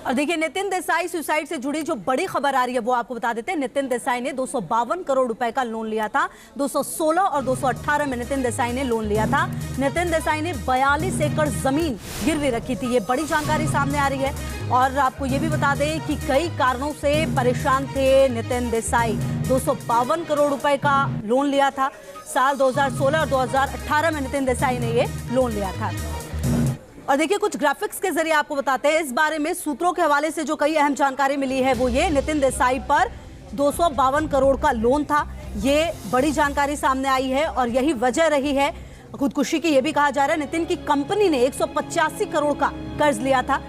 और देखिए, नितिन देसाई सुसाइड से जुड़ी जो बड़ी खबर आ रही है वो आपको बता देते हैं। नितिन देसाई ने 252 करोड़ रुपए का लोन लिया था। 216 और 218 में नितिन देसाई ने लोन लिया था। नितिन देसाई ने 42 एकड़ जमीन गिरवी रखी थी। ये बड़ी जानकारी सामने आ रही है। और आपको ये भी बता दें कि कई कारणों से परेशान थे नितिन देसाई। 252 करोड़ रुपए का लोन लिया था। साल 2016 और 2018 में नितिन देसाई ने ये लोन लिया था। और देखिए, कुछ ग्राफिक्स के जरिए आपको बताते हैं इस बारे में। सूत्रों के हवाले से जो कई अहम जानकारी मिली है वो ये, नितिन देसाई पर 252 करोड़ का लोन था। ये बड़ी जानकारी सामने आई है और यही वजह रही है खुदकुशी की। ये भी कहा जा रहा है नितिन की कंपनी ने 185 करोड़ का कर्ज लिया था।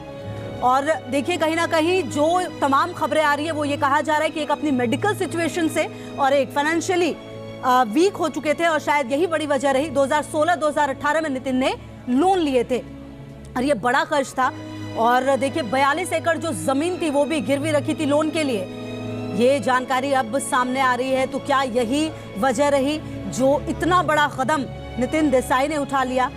और देखिए, कहीं ना कहीं जो तमाम खबरें आ रही है वो ये कहा जा रहा है कि एक अपनी मेडिकल सिचुएशन से और एक फाइनेंशियली वीक हो चुके थे और शायद यही बड़ी वजह रही। 2016-2018 में नितिन ने लोन लिए थे और ये बड़ा कर्ज था। और देखिए, 42 एकड़ जो जमीन थी वो भी गिरवी रखी थी लोन के लिए। ये जानकारी अब सामने आ रही है। तो क्या यही वजह रही जो इतना बड़ा कदम नितिन देसाई ने उठा लिया?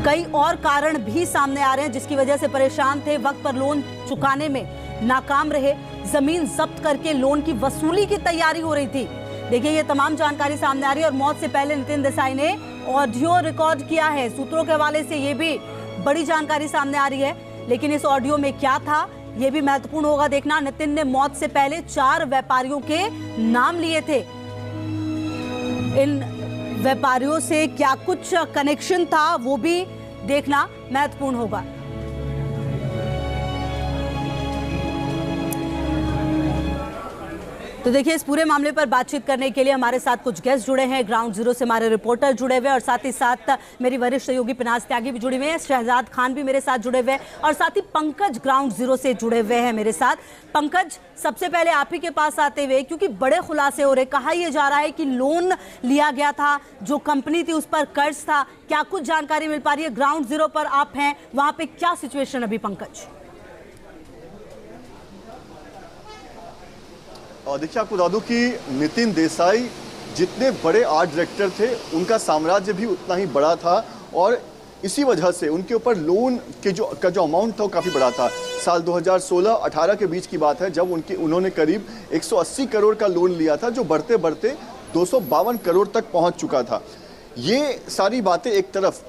कई और कारण भी सामने आ रहे हैं जिसकी वजह से परेशान थे, वक्त पर लोन चुकाने में नाकाम रहे, जमीन जब्त करके लोन की वसूली की तैयारी हो रही थी। देखिए, ये तमाम जानकारी सामने आ रही है। और मौत से पहले नितिन देसाई ने ऑडियो रिकॉर्ड किया है। सूत्रों के हवाले से ये भी बड़ी जानकारी सामने आ रही है। लेकिन इस ऑडियो में क्या था ये भी महत्वपूर्ण होगा देखना। नितिन ने मौत से पहले 4 व्यापारियों के नाम लिए थे। इन व्यापारियों से क्या कुछ कनेक्शन था वो भी देखना महत्वपूर्ण होगा। तो देखिए, इस पूरे मामले पर बातचीत करने के लिए हमारे साथ कुछ गेस्ट जुड़े हैं। ग्राउंड जीरो से हमारे रिपोर्टर जुड़े हुए हैं और साथ ही साथ मेरी वरिष्ठ सहयोगी पिनाज त्यागी भी जुड़ी हुए हैं। शहजाद खान भी मेरे साथ जुड़े हुए हैं और साथ ही पंकज ग्राउंड जीरो से जुड़े हुए हैं मेरे साथ। पंकज, सबसे पहले आप ही के पास आते हुए, क्योंकि बड़े खुलासे हो रहे, कहा यह जा रहा है कि लोन लिया गया था, जो कंपनी थी उस पर कर्ज था। क्या कुछ जानकारी मिल पा रही है? ग्राउंड जीरो पर आप हैं, वहां पे क्या सिचुएशन अभी पंकज? देखिए, आपको बता दूं कि नितिन देसाई जितने बड़े आर्ट डायरेक्टर थे उनका साम्राज्य भी उतना ही बड़ा था। और इसी वजह से उनके ऊपर लोन के जो अमाउंट था वो काफ़ी बड़ा था। साल 2016-18 के बीच की बात है जब उन्होंने करीब 180 करोड़ का लोन लिया था, जो बढ़ते बढ़ते 252 करोड़ तक पहुंच चुका था। ये सारी बातें एक तरफ,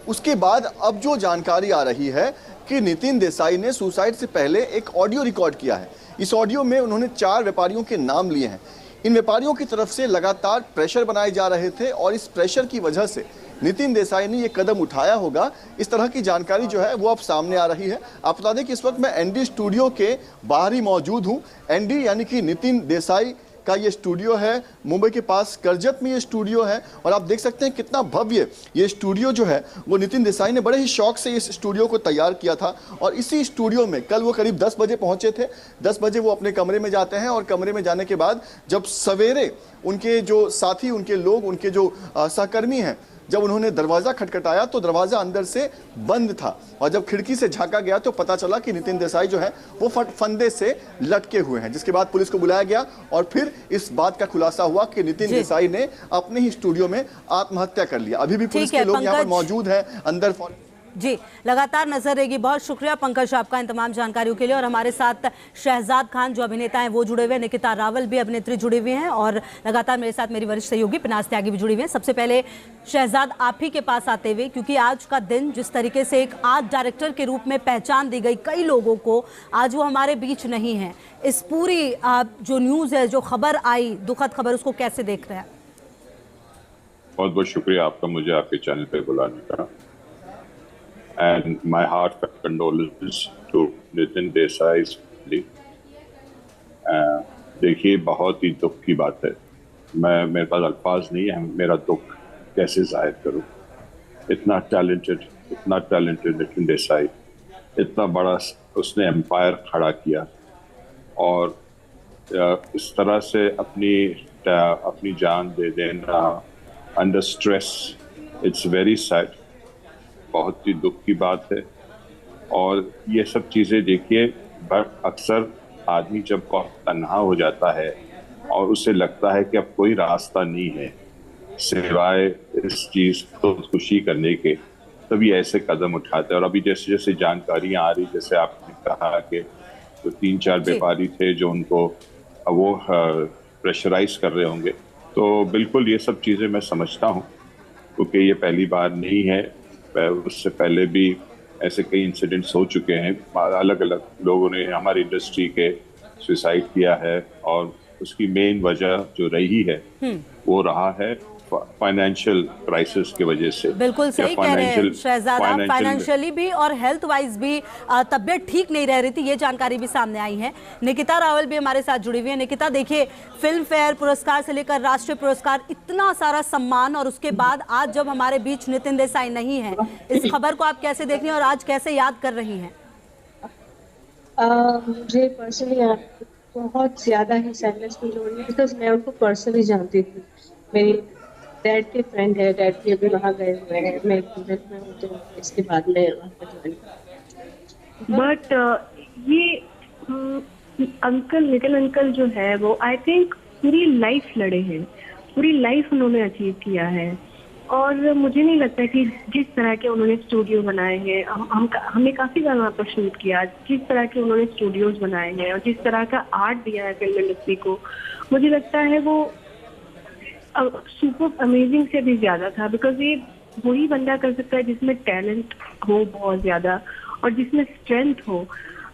उसके बाद अब जो जानकारी आ रही है कि नितिन देसाई ने सुसाइड से पहले एक ऑडियो रिकॉर्ड किया है। इस ऑडियो में उन्होंने 4 व्यापारियों के नाम लिए हैं। इन व्यापारियों की तरफ से लगातार प्रेशर बनाए जा रहे थे और इस प्रेशर की वजह से नितिन देसाई ने ये कदम उठाया होगा। इस तरह की जानकारी जो है वो अब सामने आ रही है। आप बता दें कि इस वक्त मैं एनडी स्टूडियो के बाहर ही मौजूद हूँ। एनडी यानी कि नितिन देसाई का ये स्टूडियो है, मुंबई के पास करजत में ये स्टूडियो है। और आप देख सकते हैं कितना भव्य ये स्टूडियो जो है वो नितिन देसाई ने बड़े ही शौक से इस स्टूडियो को तैयार किया था। और इसी स्टूडियो में कल वो करीब 10 बजे पहुंचे थे। 10 बजे वो अपने कमरे में जाते हैं और कमरे में जाने के बाद जब सवेरे उनके जो साथी, उनके लोग, उनके जो सहकर्मी हैं, जब उन्होंने दरवाज़ा खटखटाया तो दरवाज़ा अंदर से बंद था। और जब खिड़की से झांका गया तो पता चला कि नितिन देसाई जो है वो फंदे से लटके हुए हैं। जिसके बाद पुलिस को बुलाया गया और फिर इस बात का खुलासा हुआ कि नितिन देसाई ने अपने ही स्टूडियो में आत्महत्या कर लिया। अभी भी पुलिस के लोग यहाँ पर मौजूद हैं अंदर। जी, लगातार नजर रहेगी। बहुत शुक्रिया पंकज आपका इन तमाम जानकारियों के लिए। और हमारे साथ शहजाद खान जो अभिनेता हैं वो जुड़े हुए हैं, निकिता रावल भी अभिनेत्री जुड़ी हुई हैं और लगातार मेरे साथ मेरी वरिष्ठ सहयोगी पिनाज त्यागी भी जुड़ी हुई हैं। सबसे पहले शहजाद, आप ही के पास आते हुए, क्योंकि आज का दिन जिस तरीके से एक आर्ट डायरेक्टर के रूप में पहचान दी गई कई लोगों को, आज वो हमारे बीच नहीं है। इस पूरी जो न्यूज़ है, जो खबर आई, दुखद खबर, उसको कैसे देख रहे हैं? बहुत बहुत शुक्रिया आपका मुझे आपके चैनल पर बुलाने का। And my heartfelt condolences to Nitin Desai. देखिए, बहुत ही दुख की बात है। मेरे पास अल्फाज नहीं है, मेरा दुख कैसे जाहिर करूं। इतना टैलेंटेड नितिन देसाई, इतना बड़ा उसने एम्पायर खड़ा किया और इस तरह से अपनी जान दे देना under stress, it's very sad. बहुत ही दुख की बात है। और ये सब चीज़ें देखिए, अक्सर आदमी जब तन्हा हो जाता है और उसे लगता है कि अब कोई रास्ता नहीं है सिवाय इस चीज़ को खुशी करने के, तभी ऐसे कदम उठाते हैं। और अभी जैसे जैसे जानकारियां आ रही, जैसे आपने कहा कि तो 3-4 व्यापारी थे जो उनको वो प्रेशराइज कर रहे होंगे, तो बिल्कुल ये सब चीज़ें मैं समझता हूँ, क्योंकि ये पहली बार नहीं है। उससे पहले भी ऐसे कई इंसिडेंट्स हो चुके हैं, अलग अलग लोगों ने हमारी इंडस्ट्री के सुसाइड किया है, और उसकी मेन वजह जो रही है वो रहा है फाइनेंशियल क्राइसिस की वजह से। बिल्कुल सही कह रहे हैं शहजादा, फाइनेंशियली भी और हेल्थ वाइज भी तबीयत ठीक नहीं रह रही थी, ये जानकारी भी सामने आई है। निकिता रावल भी हमारे साथ जुड़ी हुई है। निकिता, देखिए, फिल्म फेयर पुरस्कार से लेकर राष्ट्रीय पुरस्कार, इतना सारा सम्मान, और उसके बाद आज जब हमारे बीच नितिन देसाई नहीं है, इस खबर को आप कैसे देख रही हैं और आज कैसे याद कर रही हैं? मुझे पर्सनली बहुत ज्यादा ही सैडनेस फील हो रही है, बिकॉज मैं उनको पर्सनली जानती थी। मेरी डैड के फ्रेंड है, डैड भी अभी वहाँ गए हुए हैं, मैं इवेंट में हूँ, तो इसके बाद मैं वहाँ पर ज्वाइन। बट ये अंकल, नितिन अंकल जो है वो आई थिंक पूरी लाइफ लड़े हैं, पूरी लाइफ उन्होंने अचीव किया है। और मुझे नहीं लगता कि जिस तरह के उन्होंने स्टूडियो बनाए हैं, हमने काफ़ी बार वहाँ पर शूट किया, जिस तरह के उन्होंने स्टूडियोज बनाए हैं और जिस तरह का आर्ट दिया है फिल्म इंडस्ट्री को, मुझे लगता है वो सुपर अमेजिंग से भी ज़्यादा था। बिकॉज ये वही बंदा कर सकता है जिसमें टैलेंट हो बहुत ज़्यादा और जिसमें स्ट्रेंथ हो।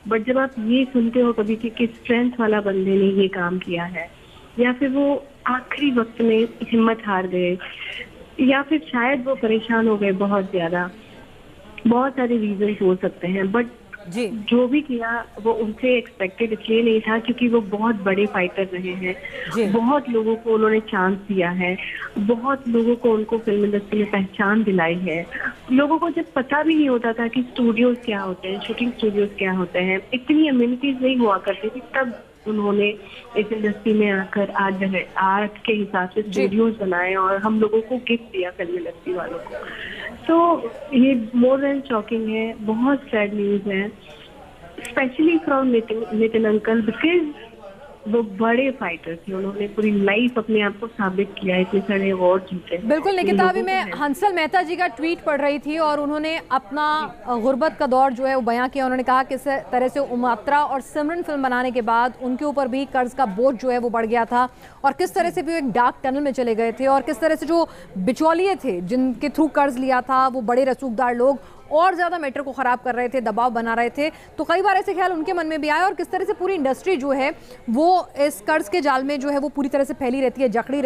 बट जब आप ये सुनते हो कभी कि स्ट्रेंथ वाला बंदे ने ये काम किया है, या फिर वो आखिरी वक्त में हिम्मत हार गए, या फिर शायद वो परेशान हो गए बहुत ज़्यादा, बहुत सारे रीजन हो सकते हैं। बट जो भी किया वो उनसे एक्सपेक्टेड इसलिए नहीं था क्योंकि वो बहुत बड़े फाइटर रहे हैं, बहुत लोगों को उन्होंने चांस दिया है, बहुत लोगों को उनको फिल्म इंडस्ट्री में पहचान दिलाई है। लोगों को जब पता भी नहीं होता था कि स्टूडियोज क्या होते हैं, शूटिंग स्टूडियोज क्या होते हैं, इतनी अम्यूनिटीज नहीं हुआ करती थी, तब उन्होंने इस इंडस्ट्री में आकर आज आर्ट के हिसाब से स्टूडियोज बनाए और हम लोगों को गिफ्ट दिया फिल्म इंडस्ट्री वालों को। तो ये मोर देन शॉकिंग है, बहुत सैड न्यूज है, specially from Nitin uncle, because वो बड़े फाइटर थे, उन्होंने पूरी लाइफ अपने आप को साबित किया, इतने सारे अवार्ड जीते। बिल्कुल निकिता, अभी मैं हंसल मेहता जी का ट्वीट पढ़ रही थी और उन्होंने अपना गुर्बत का दौर जो है वो बयां किया। उन्होंने कहा किस तरह से उमात्रा और सिमरन फिल्म बनाने के बाद उनके ऊपर भी कर्ज का बोझ जो है वो बढ़ गया था, और किस तरह से भी वो एक डार्क टनल में चले गए थे, और किस तरह से जो बिचौलिए थे जिनके थ्रू कर्ज लिया था, वो बड़े रसूखदार लोग और ज़्यादा मैटर को ख़राब कर रहे थे, दबाव बना रहे थे। तो कई बार ऐसे ख्याल उनके मन में भी आए, और किस तरह से पूरी इंडस्ट्री जो है वो इस कर्ज के जाल में जो है वो पूरी तरह से फैली रहती है, जकड़ी